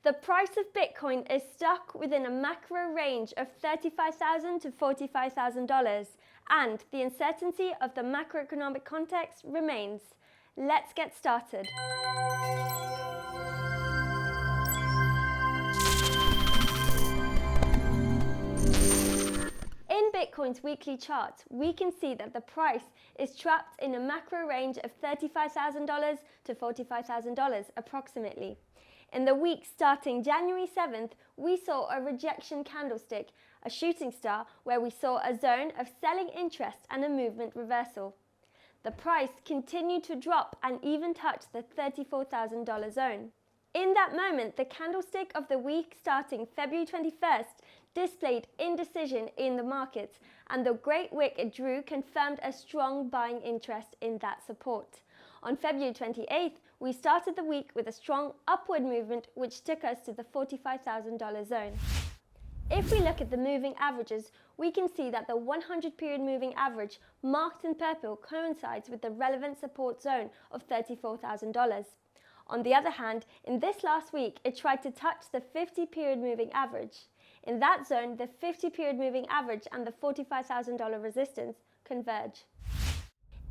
The price of Bitcoin is stuck within a macro range of $35,000 to $45,000, and the uncertainty of the macroeconomic context remains. Let's get started. In Bitcoin's weekly chart, we can see that the price is trapped in a macro range of $35,000 to $45,000 approximately. In the week starting January 7th, we saw a rejection candlestick, a shooting star, where we saw a zone of selling interest and a movement reversal. The price continued to drop and even touch the $34,000 zone. In that moment, the candlestick of the week starting February 21st displayed indecision in the markets, and the great wick it drew confirmed a strong buying interest in that support. On February 28th, we started the week with a strong upward movement which took us to the $45,000 zone. If we look at the moving averages, we can see that the 100-period moving average marked in purple coincides with the relevant support zone of $34,000. On the other hand, in this last week, it tried to touch the 50-period moving average. In that zone, the 50-period moving average and the $45,000 resistance converge.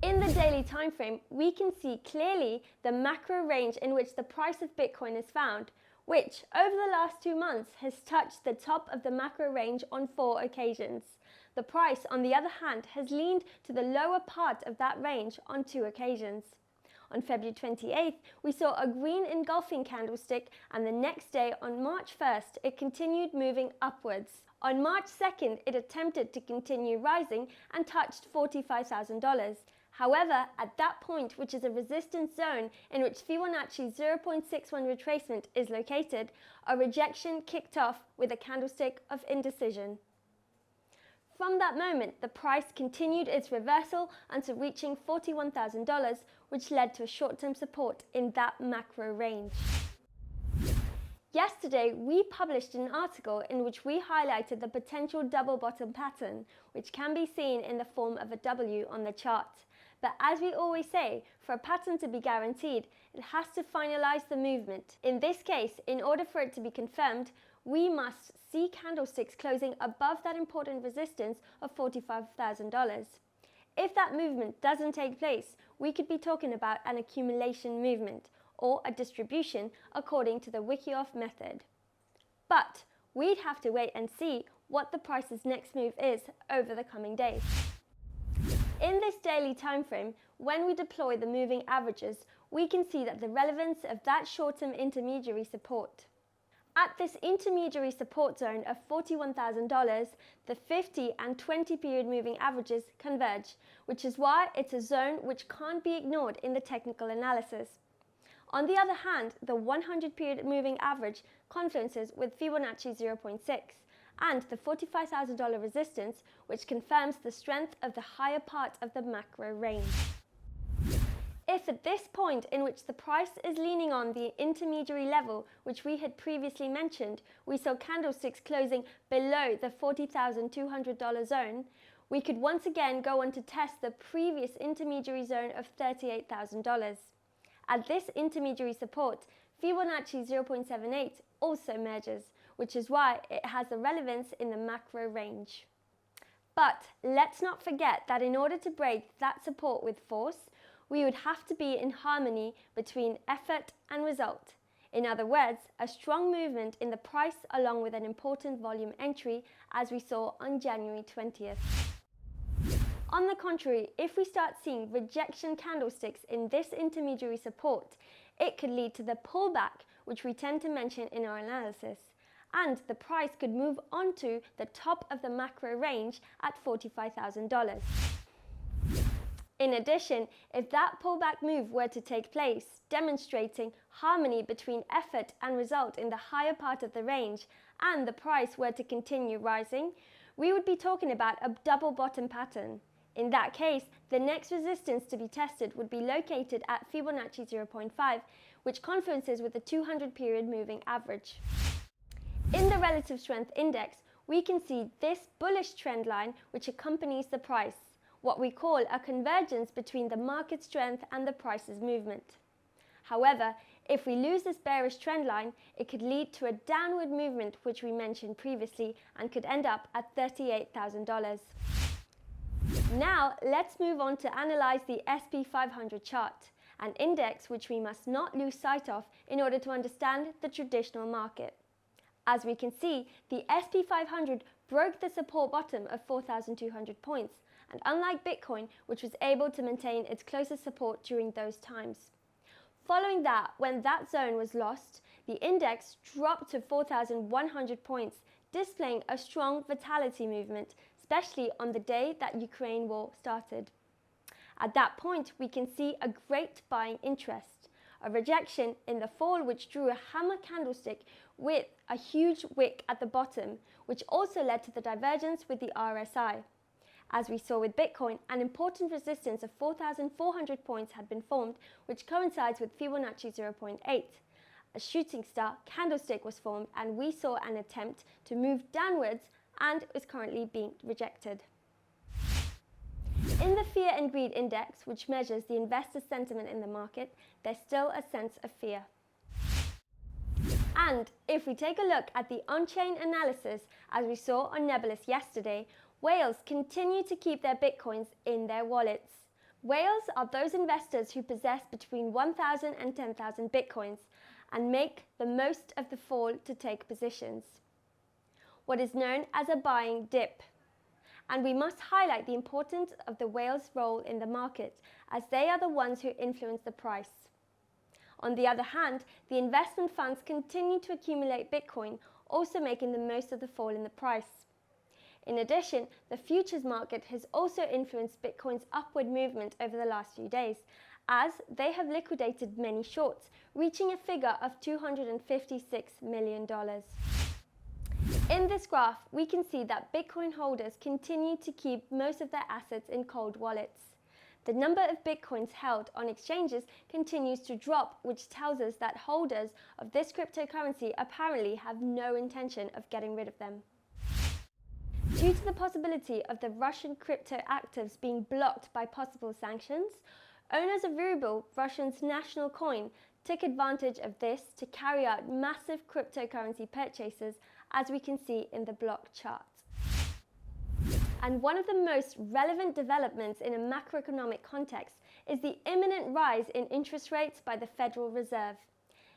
In the daily time frame, we can see clearly the macro range in which the price of Bitcoin is found, which over the last 2 months has touched the top of the macro range on 4 occasions. The price, on the other hand, has leaned to the lower part of that range on 2 occasions. On February 28th, we saw a green engulfing candlestick, and the next day, on March 1st, it continued moving upwards. On March 2nd, it attempted to continue rising and touched $45,000. However, at that point, which is a resistance zone in which Fibonacci 0.61 retracement is located, a rejection kicked off with a candlestick of indecision. From that moment, the price continued its reversal until reaching $41,000, which led to a short-term support in that macro range. Yesterday, we published an article in which we highlighted the potential double bottom pattern, which can be seen in the form of a W on the chart. But as we always say, for a pattern to be guaranteed, it has to finalize the movement. In this case, in order for it to be confirmed, we must see candlesticks closing above that important resistance of $45,000. If that movement doesn't take place, we could be talking about an accumulation movement or a distribution according to the Wyckoff method. But we'd have to wait and see what the price's next move is over the coming days. In this daily time frame, when we deploy the moving averages, we can see that the relevance of that short-term intermediary support. At this intermediary support zone of $41,000, the 50 and 20-period moving averages converge, which is why it's a zone which can't be ignored in the technical analysis. On the other hand, the 100-period moving average confluences with Fibonacci 0.6 and the $45,000 resistance, which confirms the strength of the higher part of the macro range. If at this point in which the price is leaning on the intermediary level, which we had previously mentioned, we saw candlesticks closing below the $40,200 zone, we could once again go on to test the previous intermediary zone of $38,000. At this intermediary support, Fibonacci 0.78 also merges, which is why it has a relevance in the macro range. But let's not forget that in order to break that support with force, we would have to be in harmony between effort and result. In other words, a strong movement in the price along with an important volume entry, as we saw on January 20th. On the contrary, if we start seeing rejection candlesticks in this intermediary support, it could lead to the pullback, which we tend to mention in our analysis, and the price could move onto the top of the macro range at $45,000. In addition, if that pullback move were to take place, demonstrating harmony between effort and result in the higher part of the range, and the price were to continue rising, we would be talking about a double bottom pattern. In that case, the next resistance to be tested would be located at Fibonacci 0.5, which confluences with the 200-period moving average. In the relative strength index, we can see this bullish trend line which accompanies the price, what we call a convergence between the market strength and the price's movement. However, If we lose this bearish trend line, it could lead to a downward movement, which we mentioned previously, and could end up at $38,000. Now, let's move on to analyze the SP 500 chart, an index which we must not lose sight of in order to understand the traditional market. As we can see, the SP 500 broke the support bottom of 4,200 points, and unlike Bitcoin, which was able to maintain its closest support during those times. Following that, when that zone was lost, the index dropped to 4,100 points, displaying a strong vitality movement, especially on the day that Ukraine war started. At that point, we can see a great buying interest, a rejection in the fall which drew a hammer candlestick with a huge wick at the bottom, which also led to the divergence with the RSI. As we saw with Bitcoin, an important resistance of 4,400 points had been formed, which coincides with Fibonacci 0.8. A shooting star candlestick was formed, and we saw an attempt to move downwards and is currently being rejected. In the Fear and Greed Index, which measures the investor sentiment in the market, there's still a sense of fear. And if we take a look at the on-chain analysis, as we saw on Nebulous yesterday, whales continue to keep their Bitcoins in their wallets. Whales are those investors who possess between 1,000 and 10,000 Bitcoins and make the most of the fall to take positions, what is known as a buying dip. And we must highlight the importance of the whales' role in the market, as they are the ones who influence the price. On the other hand, the investment funds continue to accumulate Bitcoin, also making the most of the fall in the price. In addition, the futures market has also influenced Bitcoin's upward movement over the last few days, as they have liquidated many shorts, reaching a figure of $256 million. In this graph, we can see that Bitcoin holders continue to keep most of their assets in cold wallets. The number of Bitcoins held on exchanges continues to drop, which tells us that holders of this cryptocurrency apparently have no intention of getting rid of them. Due to the possibility of the Russian crypto actives being blocked by possible sanctions, owners of ruble, Russia's national coin, took advantage of this to carry out massive cryptocurrency purchases, as we can see in the block chart. And one of the most relevant developments in a macroeconomic context is the imminent rise in interest rates by the Federal Reserve.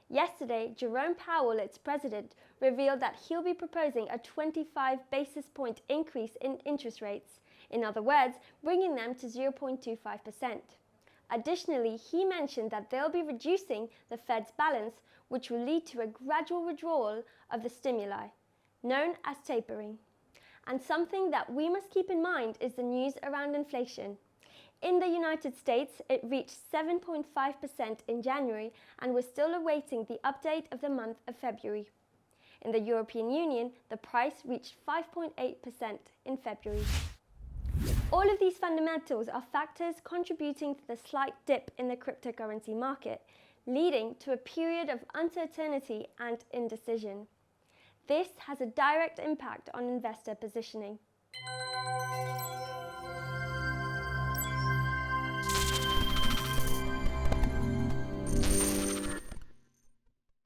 Yesterday, Jerome Powell, its president, revealed that he'll be proposing a 25 basis point increase in interest rates, in other words, bringing them to 0.25%. Additionally, he mentioned that they'll be reducing the Fed's balance, which will lead to a gradual withdrawal of the stimuli, known as tapering. And something that we must keep in mind is the news around inflation. In the United States, it reached 7.5% in January, and we're still awaiting the update of the month of February. In the European Union, the price reached 5.8% in February. All of these fundamentals are factors contributing to the slight dip in the cryptocurrency market, leading to a period of uncertainty and indecision. This has a direct impact on investor positioning.